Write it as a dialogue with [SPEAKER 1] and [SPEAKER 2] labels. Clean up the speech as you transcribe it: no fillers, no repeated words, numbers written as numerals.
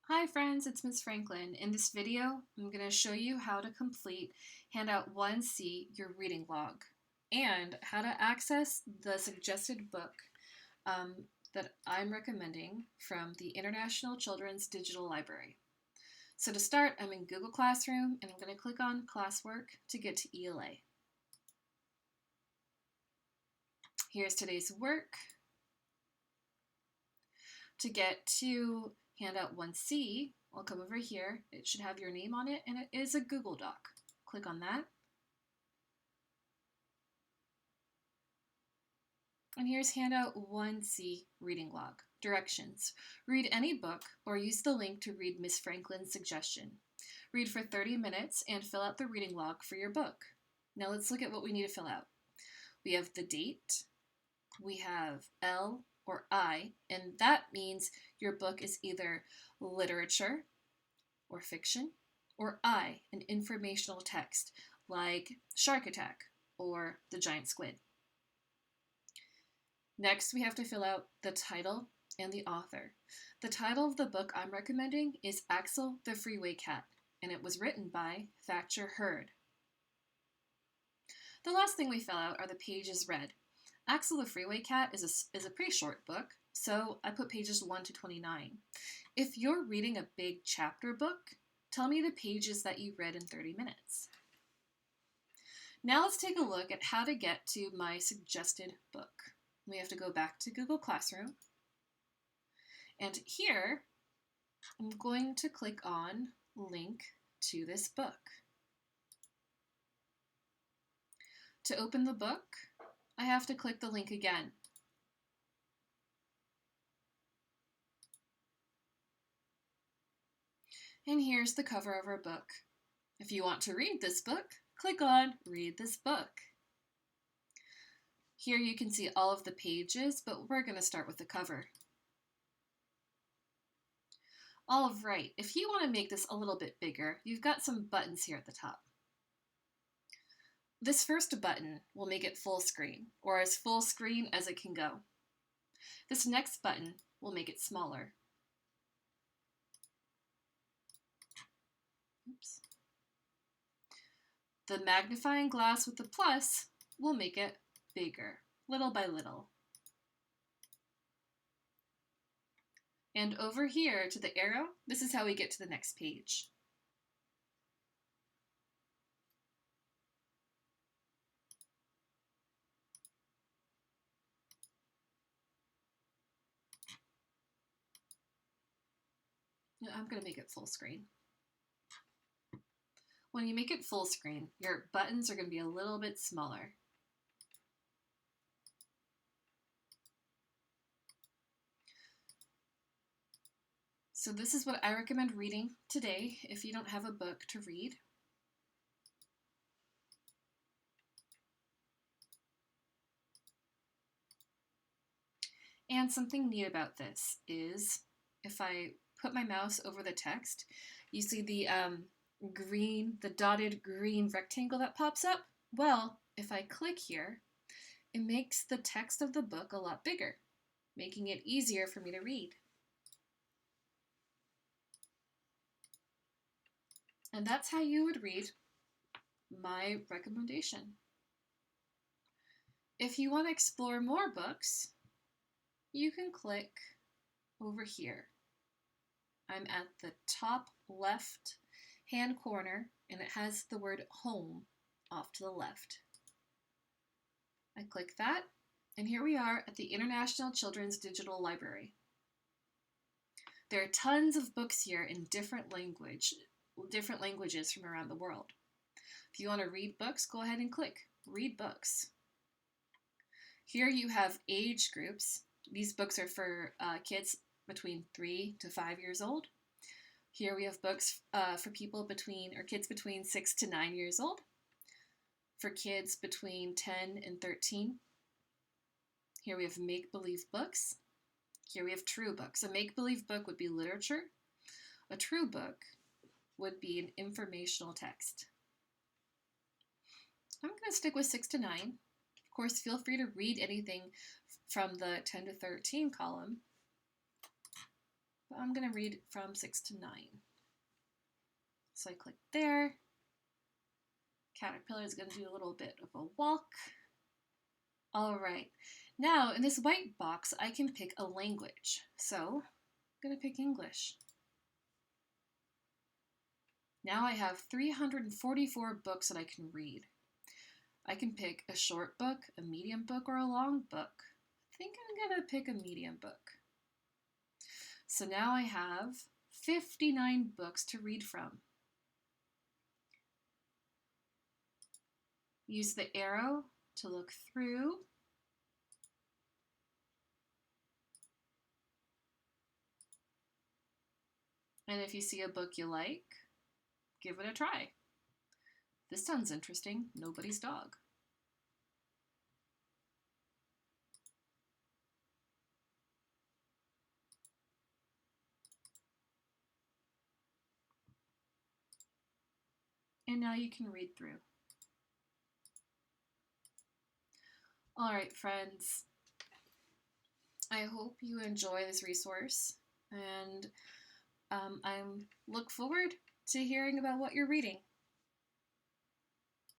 [SPEAKER 1] Hi friends, it's Ms. Franklin. In this video, I'm going to show you how to complete Handout 1C, your reading log, and how to access the suggested book that I'm recommending from the International Children's Digital Library. So to start, I'm in Google Classroom, and I'm going to click on Classwork to get to ELA. Here's today's work. To get to Handout 1C, I'll come over here. It should have your name on it, and it is a Google Doc. Click on that. And here's Handout 1C Reading Log. Directions. Read any book or use the link to read Miss Franklin's suggestion. Read for 30 minutes and fill out the reading log for your book. Now let's look at what we need to fill out. We have the date. We have L or I, and that means your book is either literature or fiction, or I, an informational text like Shark Attack or The Giant Squid. Next, we have to fill out the title and the author. The title of the book I'm recommending is Axel the Freeway Cat, and it was written by Thatcher Hurd. The last thing we fill out are the pages read. Axel the Freeway Cat is a pretty short book, so I put pages 1 to 29. If you're reading a big chapter book, tell me the pages that you read in 30 minutes. Now let's take a look at how to get to my suggested book. We have to go back to Google Classroom, and here I'm going to click on Link to this book. To open the book, I have to click the link again. And here's the cover of our book. If you want to read this book, click on Read this book. Here you can see all of the pages, but we're going to start with the cover. All right, if you want to make this a little bit bigger, you've got some buttons here at the top. This first button will make it full screen, or as full screen as it can go. This next button will make it smaller. Oops. The magnifying glass with the plus will make it bigger, little by little. And over here to the arrow, this is how we get to the next page. I'm going to make it full screen. When you make it full screen, your buttons are going to be a little bit smaller. So this is what I recommend reading today if you don't have a book to read. And something neat about this is if I put my mouse over the text, you see the dotted green rectangle that pops up? Well, if I click here, it makes the text of the book a lot bigger, making it easier for me to read. And that's how you would read my recommendation. If you want to explore more books, you can click over here. I'm at the top left hand corner, and it has the word home off to the left. I click that, and here we are at the International Children's Digital Library. There are tons of books here in different languages from around the world. If you want to read books, go ahead and click Read Books. Here you have age groups. These books are for kids between 3 to 5 years old. Here we have books for kids between 6 to 9 years old. For kids between 10 and 13. Here we have make-believe books. Here we have true books. A make-believe book would be literature. A true book would be an informational text. I'm going to stick with 6 to 9. Of course, feel free to read anything from the 10 to 13 column. but I'm going to read from 6 to 9. So I click there. Caterpillar is going to do a little bit of a walk. All right. Now, in this white box, I can pick a language. So I'm going to pick English. Now I have 344 books that I can read. I can pick a short book, a medium book, or a long book. I think I'm going to pick a medium book. So now I have 59 books to read from. Use the arrow to look through. And if you see a book you like, give it a try. This sounds interesting. Nobody's Dog. And now you can read through. All right, friends. I hope you enjoy this resource, and I look forward to hearing about what you're reading.